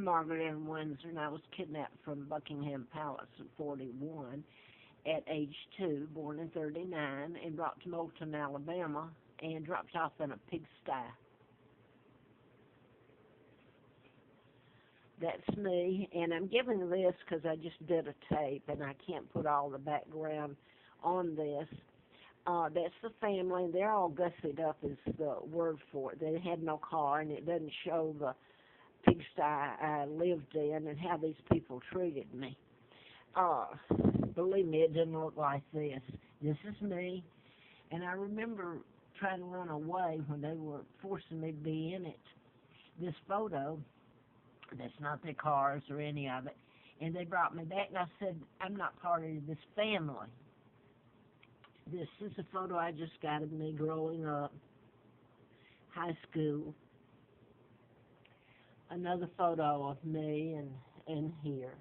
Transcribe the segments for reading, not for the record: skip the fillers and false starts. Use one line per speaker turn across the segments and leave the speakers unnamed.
Margaret Ann Windsor, and I was kidnapped from Buckingham Palace in 41 at age 2, born in 39, and brought to Moulton, Alabama, and dropped off in a pigsty. That's me, and I'm giving this because I just did a tape, and I can't put all the background on this. That's the family, and they're all gussied up is the word for it. They had no car, and it doesn't show the pigsty I lived in and how these people treated me. Believe me, it didn't look like this. This is me, and I remember trying to run away when they were forcing me to be in it. This photo, that's not their cars or any of it, and they brought me back, and I said, I'm not part of this family. This is a photo I just got of me growing up, high school. Another photo of me and here.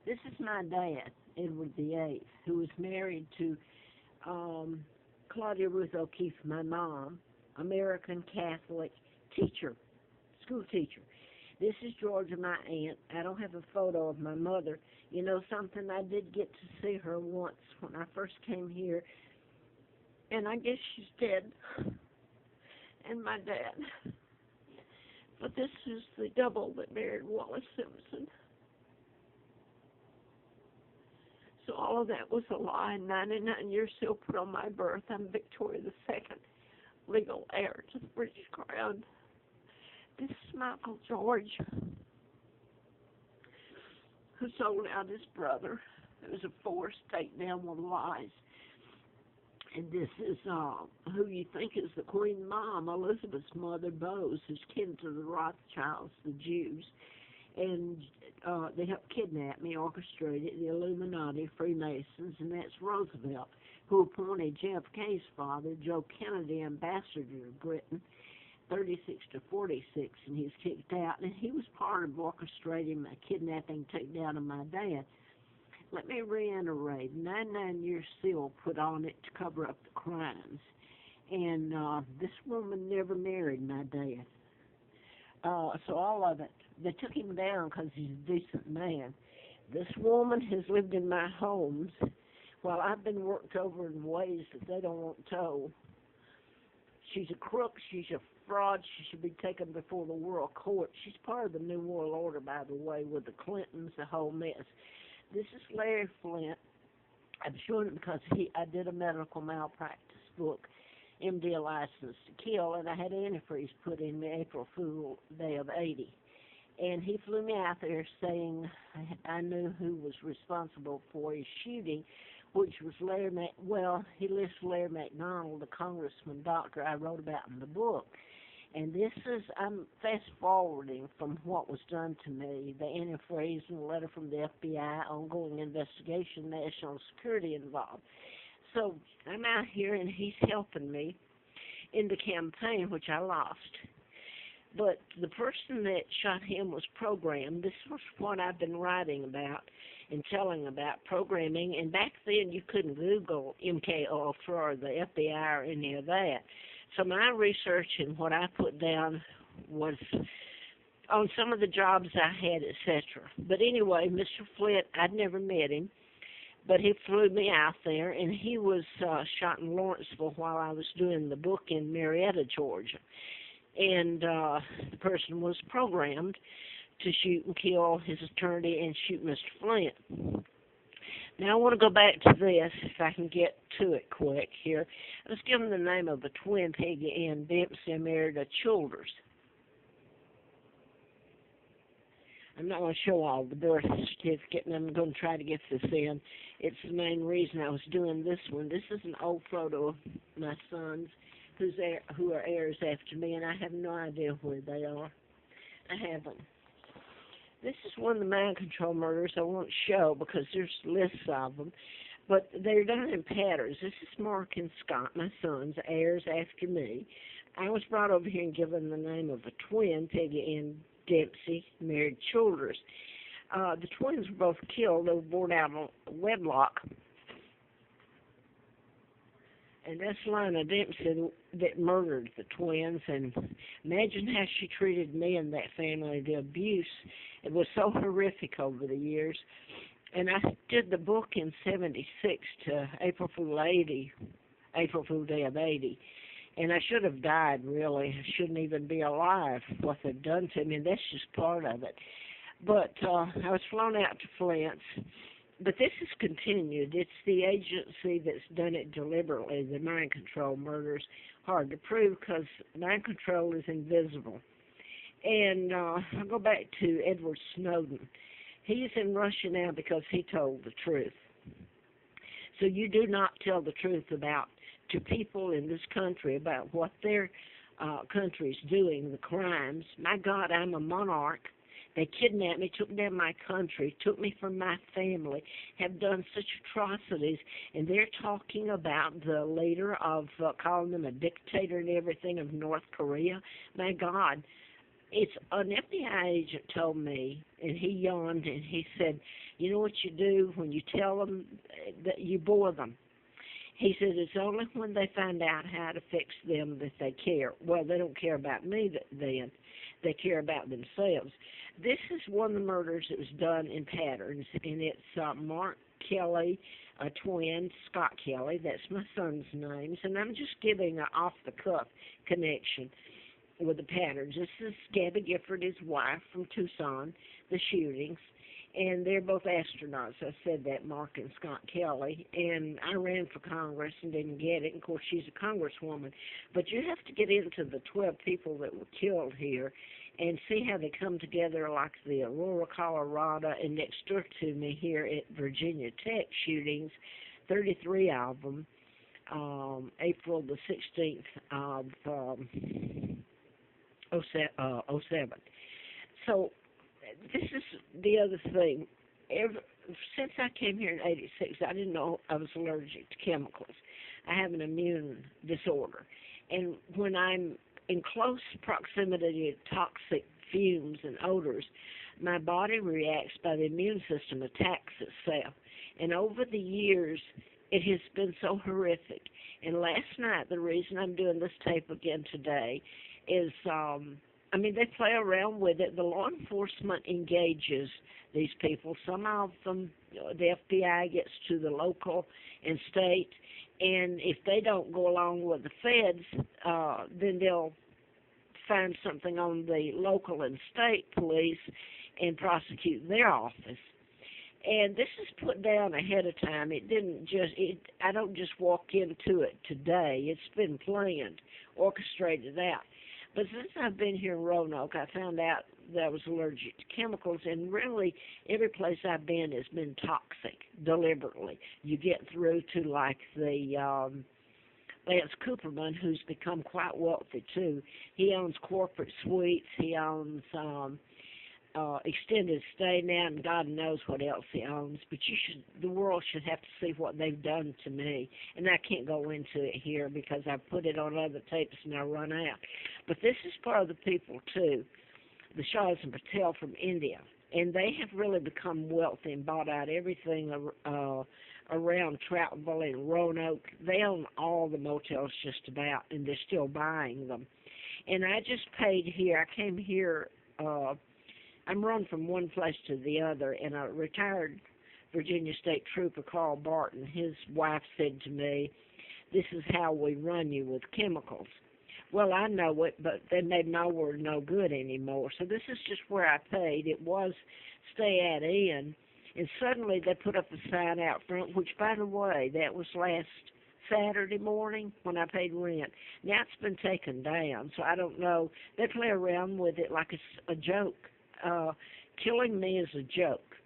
This is my dad, Edward VIII, who was married to Claudia Ruth O'Keefe, my mom, American Catholic teacher, school teacher. This is Georgia, my aunt. I don't have a photo of my mother. You know something? I did get to see her once when I first came here, and I guess she's dead. And my dad. But this is the double that married Wallace Simpson. So all of that was a lie. 99 years still put on my birth. I'm Victoria II, legal heir to the British Crown. This is Michael George, who sold out his brother. It was a forced takedown with lies. And this is who you think is the Queen Mom, Elizabeth's mother, Bose, who's kin to the Rothschilds, the Jews. And they helped kidnap me, orchestrated the Illuminati, Freemasons, and that's Roosevelt, who appointed JFK's father, Joe Kennedy, ambassador to Britain, 36 to 46, and he's kicked out. And he was part of orchestrating my kidnapping, takedown of my dad. Let me reiterate, 99 years seal put on it to cover up the crimes. And this woman never married my dad. So all of it, they took him down because he's a decent man. This woman has lived in my homes while I've been worked over in ways that they don't want told. She's a crook, she's a fraud, she should be taken before the world court. She's part of the New World Order, by the way, with the Clintons, the whole mess. This is Larry Flint. I'm showing it because I did a medical malpractice book, MD License to Kill, and I had antifreeze put in me April Fool Day of 80. And he flew me out there saying I knew who was responsible for his shooting, which was he lists Larry McDonald, the congressman doctor I wrote about in the book. And this is, I'm fast-forwarding from what was done to me, the antifreeze and the letter from the FBI, ongoing investigation, national security involved. So I'm out here, and he's helping me in the campaign, which I lost. But the person that shot him was programmed. This was what I've been writing about and telling about programming. And back then, you couldn't Google MK Ultra or the FBI or any of that. So my research and what I put down was on some of the jobs I had, etc. But anyway, Mr. Flint, I'd never met him, but he flew me out there, and he was shot in Lawrenceville while I was doing the book in Marietta, Georgia. And the person was programmed to shoot and kill his attorney and shoot Mr. Flint. Now I want to go back to this, if I can get to it quick here. Let's give him the name of a twin, Peggy Ann Dempsey, married to Childers. I'm not going to show all the birth certificate, and I'm going to try to get this in. It's the main reason I was doing this one. This is an old photo of my sons who are heirs after me, and I have no idea where they are. I haven't. This is one of the mind control murders I won't show because there's lists of them, but they're done in patterns. This is Mark and Scott, my sons, heirs after me. I was brought over here and given the name of a twin, Peggy Ann Dempsey, married Childers. The twins were both killed. They were born out of wedlock. And that's Lana Dempsey that murdered the twins. And imagine how she treated me and that family. The abuse, it was so horrific over the years. And I did the book in '76 to April Fool '80, April Fool Day of '80. And I should have died, really. I shouldn't even be alive, what they've done to me. And that's just part of it. But I was flown out to Flint. But this has continued. It's the agency that's done it deliberately, the mind control murders. Hard to prove because mind control is invisible. And I'll go back to Edward Snowden. He's in Russia now because he told the truth. So you do not tell the truth about to people in this country about what their country's doing, the crimes. My God, I'm a monarch. They kidnapped me, took down my country, took me from my family, have done such atrocities, and they're talking about the leader of, calling them a dictator and everything of North Korea. My God, it's an FBI agent told me, and he yawned, and he said, you know what you do when you tell them that you bore them? He said it's only when they find out how to fix them that they care. Well, they don't care about me then. They care about themselves. This is one of the murders that was done in patterns, and it's Mark Kelly, a twin, Scott Kelly. That's my son's names, and I'm just giving an off-the-cuff connection with the patterns. This is Gabby Gifford, his wife, from Tucson, the shootings, and they're both astronauts. I said that, Mark and Scott Kelly, and I ran for Congress and didn't get it. Of course, she's a congresswoman, but you have to get into the 12 people that were killed here and see how they come together, like the Aurora, Colorado, and next door to me here at Virginia Tech shootings, 33 of them, April the 16th of '07. So this is the other thing. Since I came here in '86, I didn't know I was allergic to chemicals. I have an immune disorder. And when I'm in close proximity to toxic fumes and odors, my body reacts by the immune system attacks itself. And over the years, it has been so horrific. And last night, the reason I'm doing this tape again today is, they play around with it. The law enforcement engages these people. Some of them, the FBI gets to the local and state, and if they don't go along with the feds, then they'll find something on the local and state police and prosecute their office. And this is put down ahead of time. I don't just walk into it today. It's been planned, orchestrated out. But since I've been here in Roanoke, I found out that I was allergic to chemicals, and really every place I've been has been toxic, deliberately. You get through to like the Lance Cooperman, who's become quite wealthy too. He owns corporate suites. He owns extended stay now, and God knows what else he owns. But the world should have to see what they've done to me. And I can't go into it here because I put it on other tapes and I run out. But this is part of the people too, the Shahs and Patel from India. And they have really become wealthy and bought out everything around Troutville and Roanoke. They own all the motels just about, and they're still buying them. And I just paid here. I came here, I'm run from one place to the other, and a retired Virginia State Trooper, Carl Barton, his wife said to me, this is how we run you with chemicals. Well, I know it, but they made my word no good anymore. So this is just where I paid. It was Stay at Inn, and suddenly they put up a sign out front, which, by the way, that was last Saturday morning when I paid rent. Now it's been taken down, so I don't know. They play around with it like it's a joke. Killing me is a joke.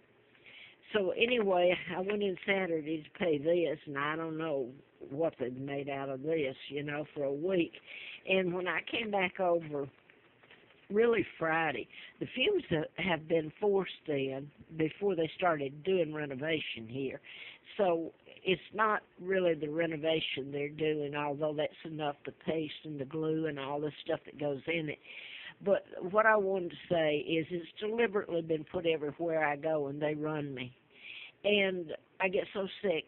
So anyway, I went in Saturday to pay this, and I don't know what they've made out of this, for a week. And when I came back over, really Friday, the fumes have been forced in before they started doing renovation here. So it's not really the renovation they're doing, although that's enough, the paste and the glue and all the stuff that goes in it. But what I wanted to say is it's deliberately been put everywhere I go, and they run me. And I get so sick.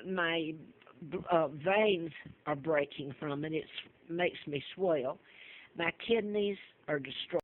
My veins are breaking from it. It makes me swell. My kidneys are destroyed.